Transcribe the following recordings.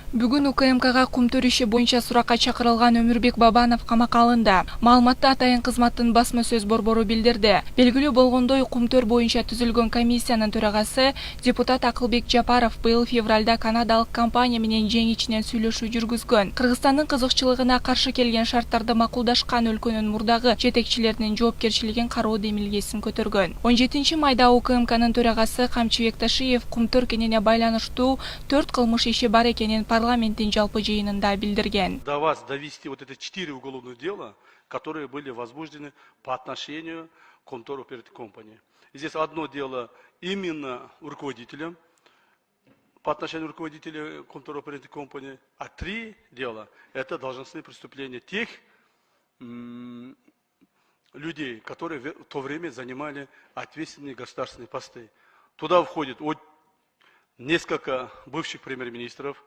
Бүгүн УКМКга кумтөр иши боюнча суракка чакырылган Өмүрбек Бабанов камакка алынды. Маалыматты Атайын кызматтын басма сөз борбору билдирди. Белгилүү болгондой, кумтөр боюнча түзүлгөн комиссиянын төрагасы депутат Акылбек Жапаров быйыл февралда канадалык компания менен жең ичинен сүйлөшүү жүргүзгөн. Кыргызстандын кызыкчылыгына каршы келген шарттарды макулдашкан өлкөнүн мурдагы жетекчилеринин жоопкерчилигин кароо демилгесин көтөргөн. 17 майда УКМКнын төрагасы Камчыбек Ташиев кумтөр кенене байланыштуу 4 кылмыш иши бар экенин парламенттин жалпы жыйынында билдирген. До вас довести вот это 4 уголовных дела, которые были возбуждены по отношению к Comtor Operating Company. Здесь одно дело именно руководителям, по отношению руководителя Comtor Operating Company, а 3 дела это должностные преступления тех людей, которые в то время занимали ответственные государственные посты. Туда входит несколько бывших премьер-министров,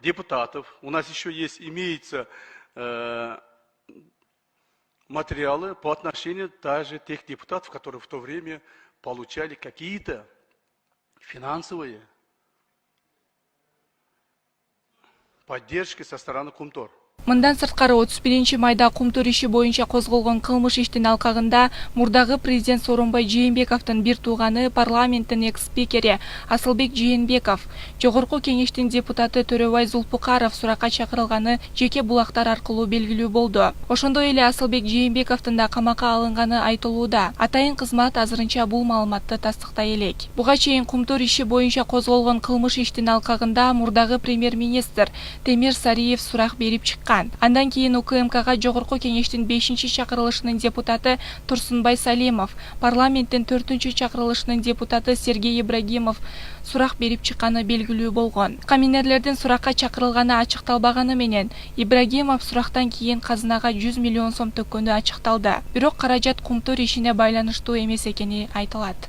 депутатов. У нас еще имеются материалы по отношению даже тех депутатов, которые в то время получали какие-то финансовые поддержки со стороны Comtor. Мындан сырткары 31 майда кумтөр иши боюнча козголгон кылмыш иштин алкагында мурдагы президент Сооронбай Жээнбековдун бир тууганы парламенттин экс-спикери Асылбек Жээнбеков, жогорку кеңештин депутаты Төрөбай Зулпукаров суракка чакырылганы жеке булактар аркылуу белгилүү болду. Ошондой эле Асылбек Жээнбековдун да камакка алынганы айтылууда. Атайын кызмат азырынча бул маалыматты тастыктай элек. Буга чейин кумтөр иши боюнча козголгон кылмыш иштин алкагында мурдагы премьер-министр Темир Сариев сурак берип чыккан. Андан кийин УКМКга жогорку кеңештин 5-чакырылышынын депутаты Турсунбай Салимов, парламенттин 4-чакырылышынын депутаты Сергей Ибрагимов сурак берип чыкканы белгилүү болгон. Каминерлердин суракка чакырылганы ачыкталбаганы менен Ибрагимов сурактан кийин казынага 100 миллион сом төккөнү ачыкталды. Бирок каражат кумтөр ишине байланыштуу эмес экени айтылат.